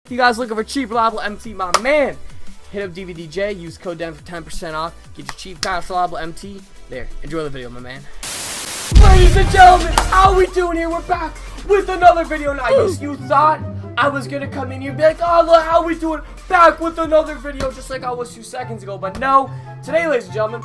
If you guys looking for cheap, reliable MT, my man, hit up DVDJ, use code DEN for 10% off. Get your cheap, fast, reliable MT. There, enjoy the video, my man. Ladies and gentlemen, how we doing here? We're back with another video. Now, you thought I was gonna come in here and be like, oh, look, how we doing? Back with another video, just like I was 2 seconds ago. But no, today, ladies and gentlemen,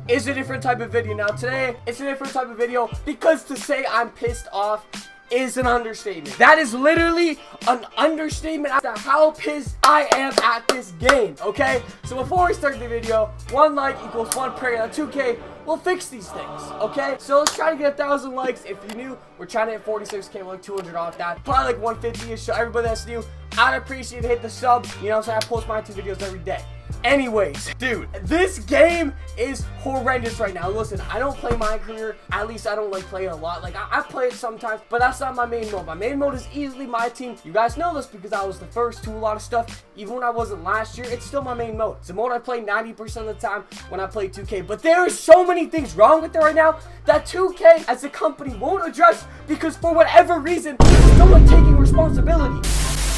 is a different type of video. Now, today, it's a different type of video because to say I'm pissed off is an understatement. That is literally an understatement as to how pissed I am at this game, okay? So before we start the video, 1 like equals 1 prayer. 2K will fix these things, okay? So let's try to get 1,000 likes. If you're new, we're trying to hit 46K, we're like 200 off that. Probably like 150-ish, so everybody that's new, I'd appreciate it. Hit the sub, you know what I'm saying? I post my 2 videos every day. Anyways, dude, this game is horrendous right now. Listen, I don't play my career. At least I don't like play it a lot. Like, I play it sometimes, but that's not my main mode. My main mode is easily my team. You guys know this because I was the first to a lot of stuff. Even when I wasn't last year, it's still my main mode. It's the mode I play 90% of the time when I play 2K. But there are so many things wrong with it right now that 2K as a company won't address because for whatever reason, they don't like taking responsibility.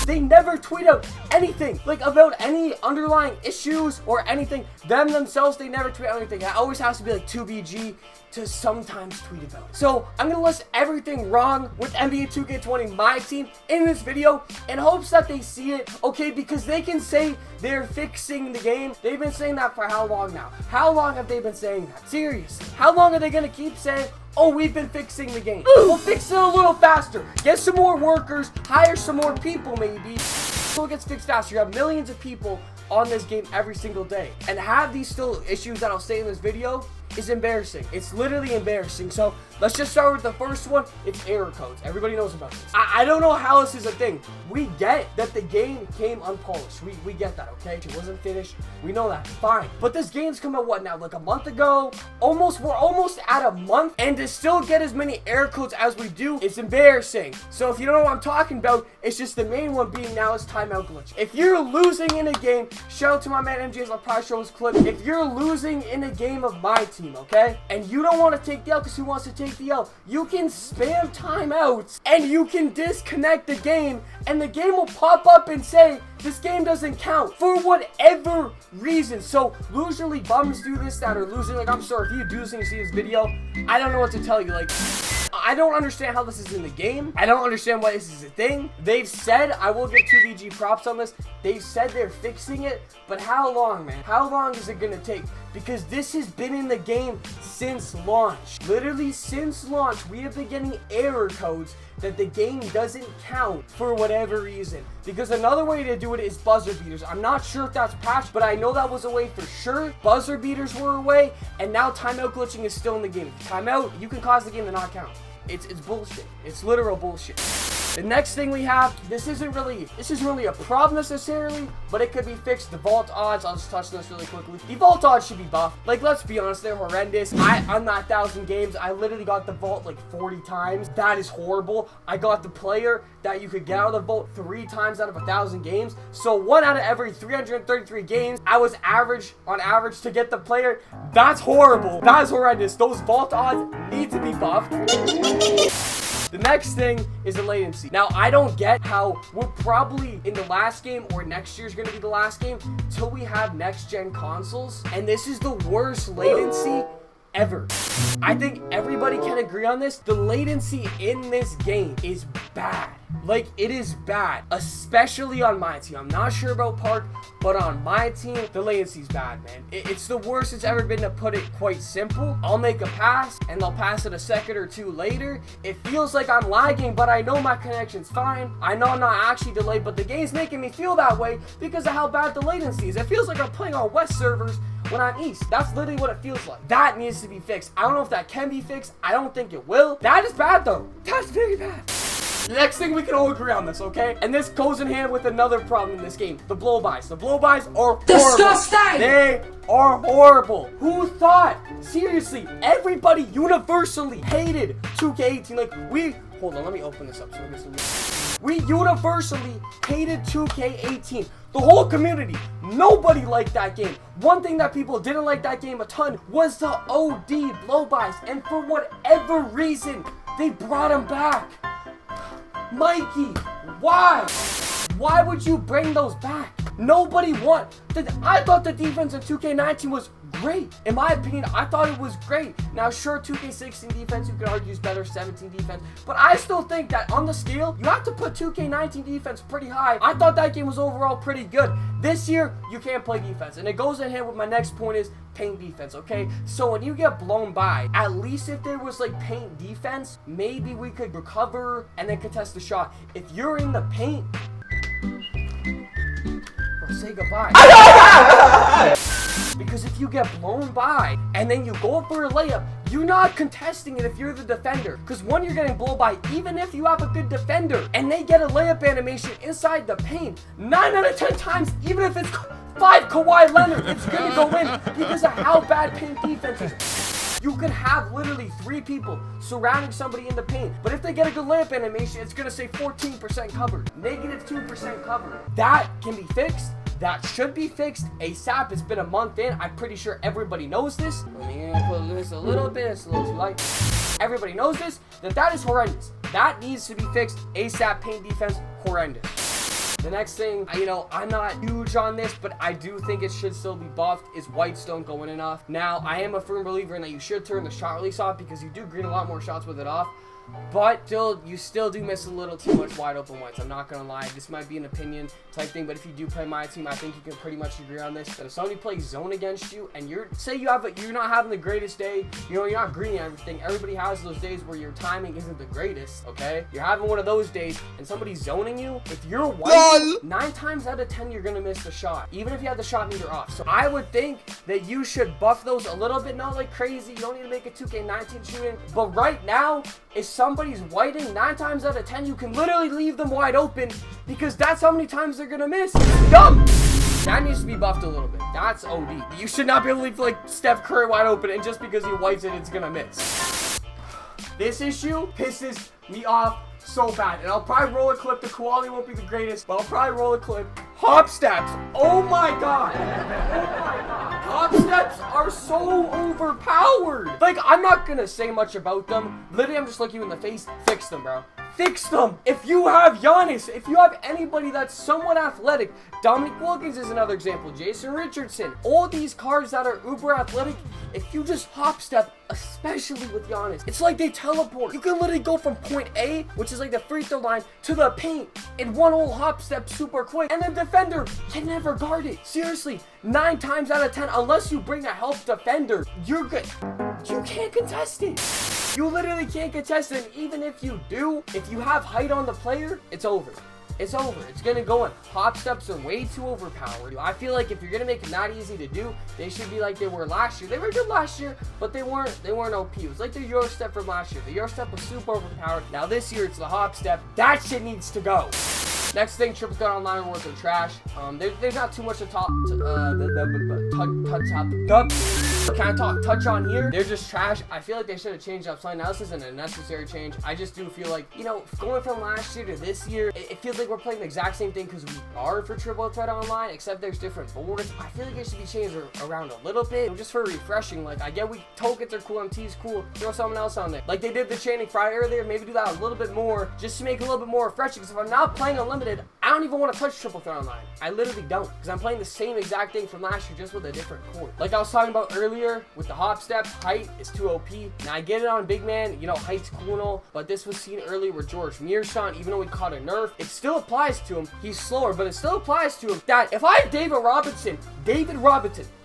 They never tweet out anything, like, about any underlying issues or anything. Themselves, they never tweet out anything. It always has to be, like, 2BG to sometimes tweet about it. So, I'm going to list everything wrong with NBA 2K20 Myteam in this video in hopes that they see it, okay? Because they can say they're fixing the game. They've been saying that for how long now? How long have they been saying that? Seriously. How long are they going to keep saying, oh, we've been fixing the game? Well, fix it a little faster. Get some more workers. Hire some more people, maybe. So it gets fixed faster. You have millions of people on this game every single day. And have these still issues that I'll say in this video is embarrassing. It's literally embarrassing. So let's just start with the first one. It's error codes. Everybody knows about this. I don't know how this is a thing. We get that the game came unpolished. We get that, okay? It wasn't finished. We know that. Fine. But this game's come out, what now? Like a month ago? We're almost at a month. And to still get as many error codes as we do, it's embarrassing. So if you don't know what I'm talking about, it's just the main one being now is timeout glitch. If you're losing in a game, shout out to my man MJ's, I'll probably show his clip. If you're losing in a game of my team, okay, and you don't want to take the L because who wants to take the L, you can spam timeouts and you can disconnect the game and the game will pop up and say this game doesn't count for whatever reason. So usually bums do this that are losing. Like, I'm sorry if you do this and you see this video, I don't know what to tell you. Like, I don't understand how this is in the game. I don't understand why this is a thing. They've said, I will give 2BG props on this, they've said they're fixing it, but how long, man? How long is it gonna take? Because this has been in the game since launch. Literally since launch, we have been getting error codes that the game doesn't count for whatever reason. Because another way to do it is buzzer beaters. I'm not sure if that's patched, but I know that was a way for sure. Buzzer beaters were a way, and now timeout glitching is still in the game. Timeout, you can cause the game to not count. It's bullshit. It's literal bullshit. The next thing we have, this isn't really a problem necessarily, but it could be fixed. The vault odds, I'll just touch on this really quickly. The vault odds should be buffed. Like, let's be honest, they're horrendous. On that 1,000 games, I literally got the vault like 40 times. That is horrible. I got the player that you could get out of the vault 3 times out of 1,000 games. So 1 out of every 333 games, I was on average to get the player. That's horrible. That is horrendous. Those vault odds need to be buffed. The next thing is the latency. Now, I don't get how we're probably in the last game or next year's going to be the last game till we have next-gen consoles. And this is the worst latency ever. I think everybody can agree on this. The latency in this game is bad. Like, it is bad, especially on my team. I'm not sure about Park, but on my team, the latency's bad, man. It's the worst it's ever been, to put it quite simple. I'll make a pass, and I'll pass it a second or 2 later. It feels like I'm lagging, but I know my connection's fine. I know I'm not actually delayed, but the game's making me feel that way because of how bad the latency is. It feels like I'm playing on West servers when I'm East. That's literally what it feels like. That needs to be fixed. I don't know if that can be fixed. I don't think it will. That is bad, though. That's very bad. The next thing, we can all agree on this, okay? And this goes in hand with another problem in this game. The blow-bys. The blow-bys are horrible. Disgusting! They are horrible. Who thought? Seriously, everybody universally hated 2K18. Like, hold on, let me open this up so we get some. We universally hated 2K18. The whole community. Nobody liked that game. One thing that people didn't like that game a ton was the OD blow-bys. And for whatever reason, they brought them back. Mikey, Why? Why would you bring those back? Nobody I thought the defense in 2K19 was great. In my opinion, I thought it was great. Now, sure, 2K16 defense, you could argue is better, 17 defense, but I still think that on the scale, you have to put 2K19 defense pretty high. I thought that game was overall pretty good. This year, you can't play defense, and it goes in hand with my next point is paint defense, okay? So when you get blown by, at least if there was like paint defense, maybe we could recover and then contest the shot. If you're in the paint, say goodbye. Because if you get blown by and then you go for a layup, you're not contesting it if you're the defender. Because when you're getting blown by, even if you have a good defender and they get a layup animation inside the paint, 9 out of 10 times, even if it's 5 Kawhi Leonard, it's gonna go in because of how bad paint defense is. You could have literally 3 people surrounding somebody in the paint, but if they get a good layup animation, it's gonna say 14% covered, -2% covered. That can be fixed. That should be fixed ASAP. It's been a month in. I'm pretty sure everybody knows this. Let me put this a little bit. It's a little too light. Everybody knows this. That is horrendous. That needs to be fixed ASAP. Paint defense, horrendous. The next thing, you know, I'm not huge on this, but I do think it should still be buffed, is whites don't go in enough. Now, I am a firm believer in that you should turn the shot release off because you do green a lot more shots with it off. But you still do miss a little too much wide open whites. I'm not gonna lie, this might be an opinion type thing, but if you do play my team, I think you can pretty much agree on this. That if somebody plays zone against you and you're not having the greatest day, you know, you're not greening everything. Everybody has those days where your timing isn't the greatest, okay? You're having one of those days and somebody's zoning you. If you're white, 9 times out of 10 you're gonna miss the shot, even if you have the shot meter off. So I would think that you should buff those a little bit, not like crazy. You don't need to make a 2K19 shooting, but right now, if somebody's whiting, 9 times out of 10, you can literally leave them wide open because that's how many times they're gonna miss. It's dumb. That needs to be buffed a little bit. That's OD. You should not be able to leave like Steph Curry wide open and just because he whites it, it's gonna miss. This issue pisses me off so bad, and I'll probably roll a clip. The quality won't be the greatest, but I'll probably roll a clip. Hop steps. Oh my god. Oh my god. Hop steps are so overpowered. Like, I'm not gonna say much about them. Literally, I'm just looking you in the face. Fix them, bro. Fix them. If you have Giannis, if you have anybody that's somewhat athletic, Dominique Wilkins is another example, Jason Richardson, all these cards that are uber athletic, if you just hop step, especially with Giannis, it's like they teleport. You can literally go from point A, which is like the free throw line, to the paint in one whole hop step super quick, and the defender can never guard it. Seriously, 9 times out of 10, unless you bring a help defender, you're good. You can't contest it. You literally can't contest it, and even if you do, if you have height on the player, it's over. It's over. It's gonna go in. Hop steps are way too overpowered. I feel like if you're gonna make them that easy to do, they should be like they were last year. They were good last year, but they weren't OP. It was like the Euro step from last year. The Euro step was super overpowered. Now this year it's the hop step. That shit needs to go. Next thing, triple threat online rewards are trash. There's not too much to touch on here. They're just trash. I feel like they should have changed up something. Now this isn't a necessary change. I just do feel like, you know, going from last year to this year, it feels like we're playing the exact same thing because we are for triple threat online, except there's different boards. I feel like it should be changed around a little bit, just for refreshing. Like, I get tokens are cool, MT's cool, throw something else on there. Like they did the chaining Friday earlier, maybe do that a little bit more, just to make it a little bit more refreshing. Because if I'm not playing unlimited, I don't even want to touch triple threat online. I literally don't, because I'm playing the same exact thing from last year, just with a different core. Like I was talking about earlier with the hop step, height is too OP. Now I get it on big man, you know, height's cool and all, but this was seen earlier with George Mearshon. Even though we caught a nerf, it still applies to him. He's slower, but it still applies to him that if I have David Robinson,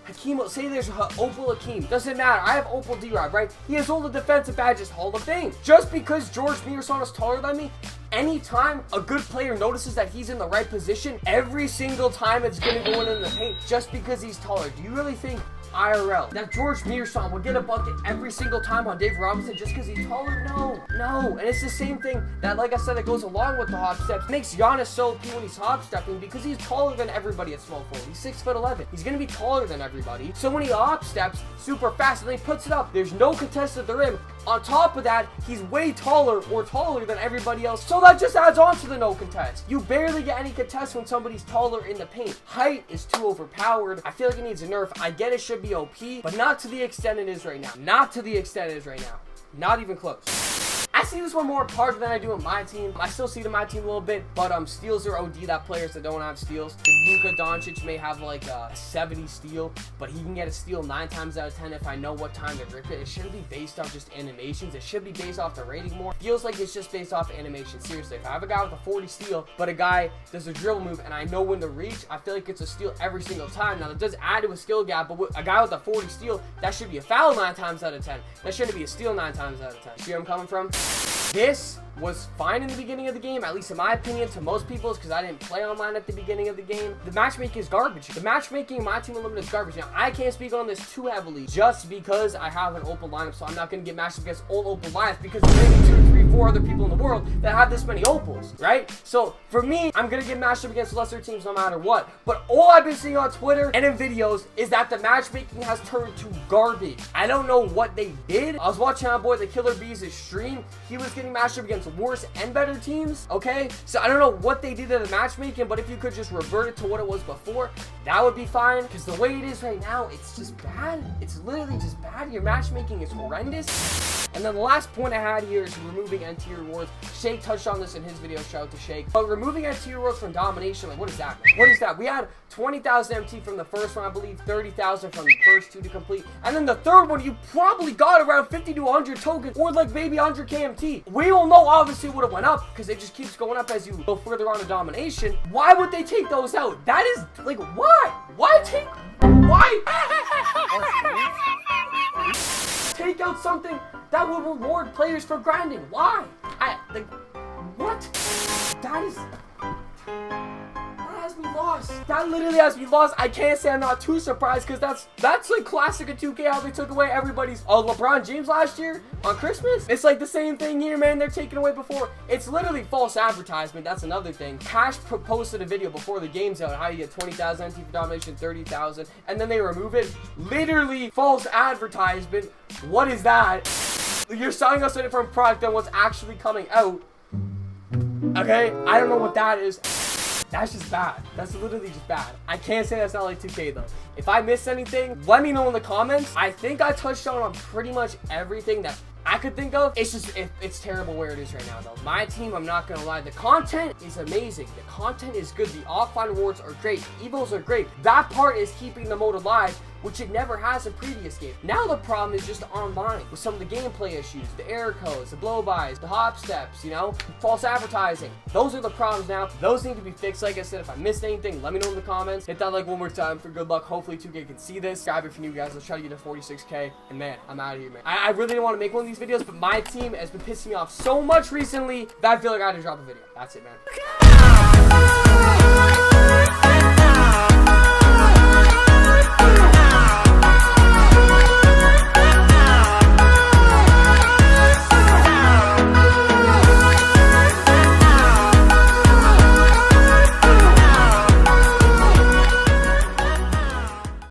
Hakeem, say there's Opal Hakeem, doesn't matter. I have Opal D-Rob, right? He has all the defensive badges, Hall of Fame. Just because George Mearshon is taller than me, anytime a good player notices that he's in the right position, every single time it's gonna go in the paint just because he's taller. Do you really think IRL that George Mearshon will get a bucket every single time on David Robinson just because he's taller? No. And it's the same thing that, like I said, that goes along with the hop steps. It makes Giannis so OP when he's hop stepping because he's taller than everybody at small forward. He's 6'11". He's gonna be taller than everybody. So when he hop steps super fast and then he puts it up, there's no contest at the rim. On top of that, he's way taller than everybody else. So that just adds on to the no contest. You barely get any contest when somebody's taller in the paint. Height is too overpowered. I feel like it needs a nerf. I get it should be OP, but not to the extent it is right now. Not even close. I see this one more hard than I do in my team. I still see it in my team a little bit, but steals are OD. That players that don't have steals. Luka Doncic may have like a 70 steal, but he can get a steal 9 times out of 10 if I know what time to rip it. It shouldn't be based off just animations. It should be based off the rating more. Feels like it's just based off animation. Seriously, if I have a guy with a 40 steal, but a guy does a dribble move and I know when to reach, I feel like it's a steal every single time. Now, it does add to a skill gap, but with a guy with a 40 steal, that should be a foul 9 times out of 10. That shouldn't be a steal 9 times out of 10. See where I'm coming from? This was fine in the beginning of the game, at least in my opinion. To most people's, because I didn't play online at the beginning of the game. The matchmaking is garbage. The matchmaking in my team unlimited is garbage. Now, I can't speak on this too heavily just because I have an open lineup, so I'm not going to get matched up against all open lineups because there's maybe 2, 3, 4 other people in the world that have this many opals, right? So for me, I'm going to get matched up against lesser teams no matter what. But all I've been seeing on Twitter and in videos is that the matchmaking has turned to garbage. I don't know what they did. I was watching my boy the Killer Bees' stream. He was getting matched up against worse and better teams, okay? So I don't know what they did to the matchmaking, but if you could just revert it to what it was before, that would be fine, because the way it is right now, it's just bad. It's literally just bad. Your matchmaking is horrendous. And then the last point I had here is removing NT rewards. Shake touched on this in his video, shout out to Shake. But removing NT rewards from domination, like what is that? What is that? We had 20,000 MT from the first one, I believe, 30,000 from the first 2 to complete. And then the third one, you probably got around 50 to 100 tokens, or like maybe 100 KMT. We all know obviously would have went up, because it just keeps going up as you go further on to domination. Why would they take those out? That is, like, why? Why take out something that will reward players for grinding? Why? What? That has me lost. That literally has me lost. I can't say I'm not too surprised, because that's like classic of 2K, how they took away everybody's LeBron James last year on Christmas. It's like the same thing here, man. They're taking away before. It's literally false advertisement. That's another thing. Cash posted a video before the game's out, how you get 20,000 NT for domination, 30,000, and then they remove it. Literally false advertisement. What is that? You're selling us a different product than what's actually coming out. Okay, I don't know what that is. That's just bad. That's literally just bad. I can't say that's not like 2K though. If I missed anything, let me know in the comments. I think I touched on pretty much everything that I could think of. It's just, it's terrible where it is right now though. My team, I'm not gonna lie, the content is amazing. The content is good. The offline rewards are great. Evos are great. That part is keeping the mode alive, which it never has in previous games. Now the problem is just online with some of the gameplay issues, the error codes, the blow-bys, the hop steps, you know, false advertising. Those are the problems now. Those need to be fixed. Like I said, if I missed anything, let me know in the comments. Hit that like one more time for good luck. Hopefully 2K can see this. Subscribe if you're new, guys. Let's try to get to 46K. And man, I'm out of here, man. I really didn't want to make one of these videos, but my team has been pissing me off so much recently that I feel like I had to drop a video. That's it, man.